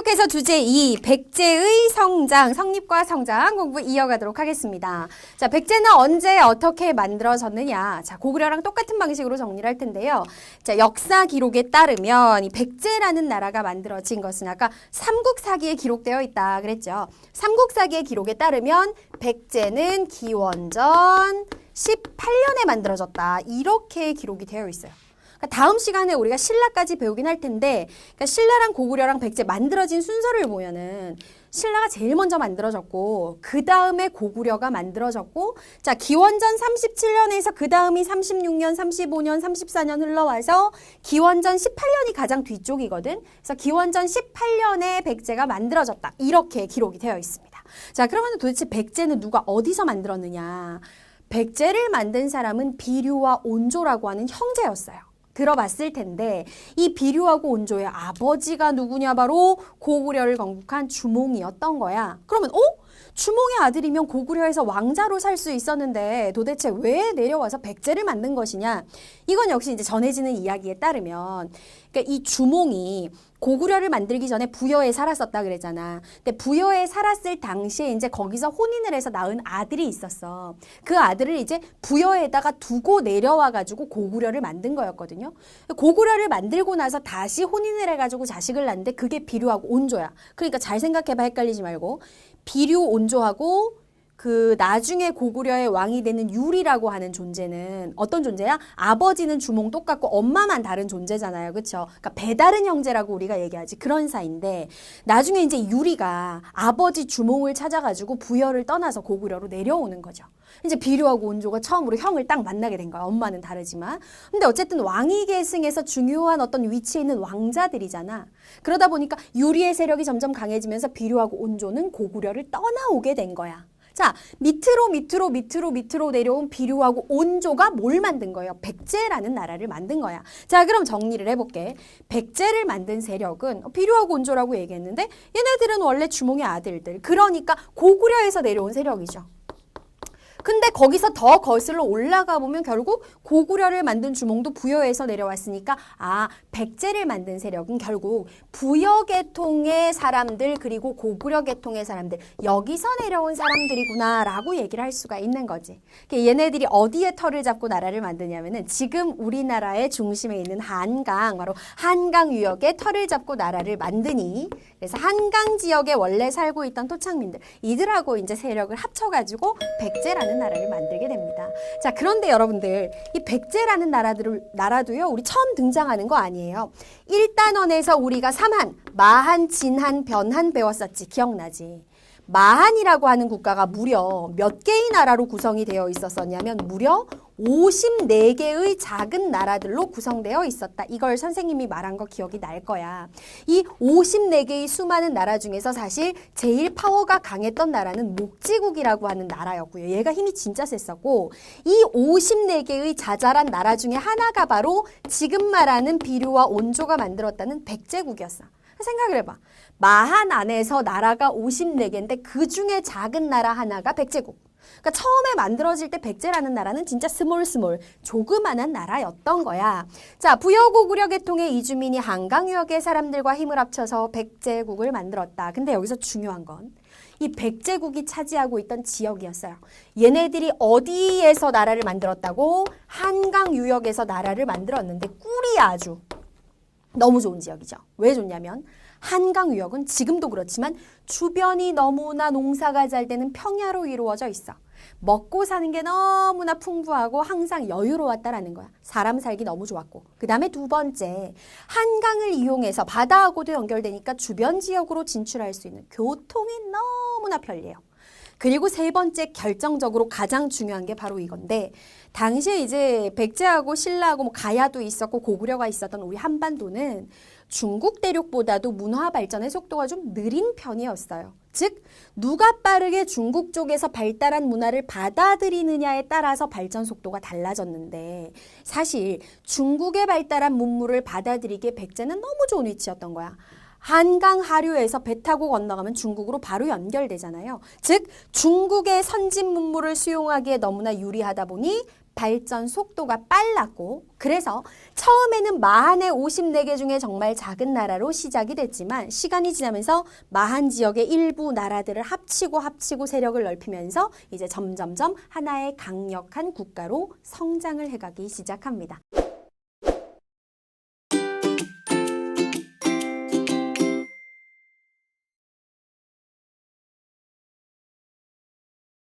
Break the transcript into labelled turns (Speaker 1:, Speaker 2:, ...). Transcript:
Speaker 1: 계속해서 주제 2, 백제의 성장, 성립과 성장 공부 이어가도록 하겠습니다. 자, 백제는 언제 어떻게 만들어졌느냐. 자, 고구려랑 똑같은 방식으로 정리를 할 텐데요. 자, 역사 기록에 따르면 이 백제라는 나라가 만들어진 것은 아까 삼국사기에 기록되어 있다 그랬죠. 삼국사기의 기록에 따르면 백제는 기원전 18년에 만들어졌다. 이렇게 기록이 되어 있어요. 다음 시간에 우리가 신라까지 배우긴 할 텐데, 그러니까 신라랑 고구려랑 백제 만들어진 순서를 보면은 신라가 제일 먼저 만들어졌고, 그 다음에 고구려가 만들어졌고, 자, 기원전 37년에서 그 다음이 36년, 35년, 34년 흘러와서 기원전 18년이 가장 뒤쪽이거든. 그래서 기원전 18년에 백제가 만들어졌다. 이렇게 기록이 되어 있습니다. 자, 그러면 도대체 백제는 누가 어디서 만들었느냐? 백제를 만든 사람은 비류와 온조라고 하는 형제였어요. 들어봤을 텐데 이 비류하고 온조의 아버지가 누구냐? 바로 고구려를 건국한 주몽이었던 거야. 그러면 주몽의 아들이면 고구려에서 왕자로 살 수 있었는데 도대체 왜 내려와서 백제를 만든 것이냐? 이건 역시 이제 전해지는 이야기에 따르면 그러니까 이 주몽이 고구려를 만들기 전에 부여에 살았었다 그랬잖아. 근데 부여에 살았을 당시에 이제 거기서 혼인을 해서 낳은 아들이 있었어. 그 아들을 이제 부여에다가 두고 내려와가지고 고구려를 만든 거였거든요. 고구려를 만들고 나서 다시 혼인을 해가지고 자식을 낳는데 그게 비류하고 온조야. 그러니까 잘 생각해봐. 헷갈리지 말고. 비류 온조하고 그 나중에 고구려의 왕이 되는 유리라고 하는 존재는 어떤 존재야? 아버지는 주몽 똑같고 엄마만 다른 존재잖아요. 그렇죠? 그러니까 배다른 형제라고 우리가 얘기하지. 그런 사이인데 나중에 이제 유리가 아버지 주몽을 찾아가지고 부여를 떠나서 고구려로 내려오는 거죠. 이제 비류하고 온조가 처음으로 형을 딱 만나게 된 거야. 엄마는 다르지만. 근데 어쨌든 왕위 계승에서 중요한 어떤 위치에 있는 왕자들이잖아. 그러다 보니까 유리의 세력이 점점 강해지면서 비류하고 온조는 고구려를 떠나오게 된 거야. 자, 밑으로 내려온 비류하고 온조가 뭘 만든 거예요? 백제라는 나라를 만든 거야. 자, 그럼 정리를 해볼게. 백제를 만든 세력은 비류하고 온조라고 얘기했는데 얘네들은 원래 주몽의 아들들. 그러니까 고구려에서 내려온 세력이죠. 근데 거기서 더 거슬러 올라가 보면 결국 고구려를 만든 주몽도 부여에서 내려왔으니까 백제를 만든 세력은 결국 부여 계통의 사람들 그리고 고구려 계통의 사람들 여기서 내려온 사람들이구나 라고 얘기를 할 수가 있는 거지. 얘네들이 어디에 털을 잡고 나라를 만드냐면은 지금 우리나라의 중심에 있는 한강 바로 한강 유역에 털을 잡고 나라를 만드니 그래서 한강 지역에 원래 살고 있던 토착민들 이들하고 이제 세력을 합쳐가지고 백제라는 나라를 만들게 됩니다. 자, 그런데 여러분들 이 백제라는 나라도요 우리 처음 등장하는 거 아니에요. 1단원에서 우리가 삼한, 마한, 진한, 변한 배웠었지. 기억나지? 마한이라고 하는 국가가 무려 몇 개의 나라로 구성이 되어 있었었냐면 무려 54개의 작은 나라들로 구성되어 있었다. 이걸 선생님이 말한 거 기억이 날 거야. 이 54개의 수많은 나라 중에서 사실 제일 파워가 강했던 나라는 목지국이라고 하는 나라였고요. 얘가 힘이 진짜 셌었고 이 54개의 자잘한 나라 중에 하나가 바로 지금 말하는 비류와 온조가 만들었다는 백제국이었어. 생각을 해봐. 마한 안에서 나라가 54개인데 그 중에 작은 나라 하나가 백제국. 그러니까 처음에 만들어질 때 백제라는 나라는 진짜 스몰 조그만한 나라였던 거야. 자, 부여고구려 계통의 이주민이 한강 유역의 사람들과 힘을 합쳐서 백제국을 만들었다. 근데 여기서 중요한 건 이 백제국이 차지하고 있던 지역이었어요. 얘네들이 어디에서 나라를 만들었다고? 한강 유역에서 나라를 만들었는데 꿀이 아주 너무 좋은 지역이죠. 왜 좋냐면 한강 유역은 지금도 그렇지만 주변이 너무나 농사가 잘 되는 평야로 이루어져 있어. 먹고 사는 게 너무나 풍부하고 항상 여유로웠다라는 거야. 사람 살기 너무 좋았고. 그 다음에 두 번째, 한강을 이용해서 바다하고도 연결되니까 주변 지역으로 진출할 수 있는 교통이 너무나 편리해요. 그리고 세 번째 결정적으로 가장 중요한 게 바로 이건데 당시에 이제 백제하고 신라하고 뭐 가야도 있었고 고구려가 있었던 우리 한반도는 중국 대륙보다도 문화 발전의 속도가 좀 느린 편이었어요. 즉 누가 빠르게 중국 쪽에서 발달한 문화를 받아들이느냐에 따라서 발전 속도가 달라졌는데 사실 중국의 발달한 문물을 받아들이기에 백제는 너무 좋은 위치였던 거야. 한강 하류에서 배 타고 건너가면 중국으로 바로 연결되잖아요. 즉 중국의 선진 문물을 수용하기에 너무나 유리하다 보니 발전 속도가 빨랐고 그래서 처음에는 마한의 54개 중에 정말 작은 나라로 시작이 됐지만 시간이 지나면서 마한 지역의 일부 나라들을 합치고 세력을 넓히면서 이제 점점점 하나의 강력한 국가로 성장을 해가기 시작합니다.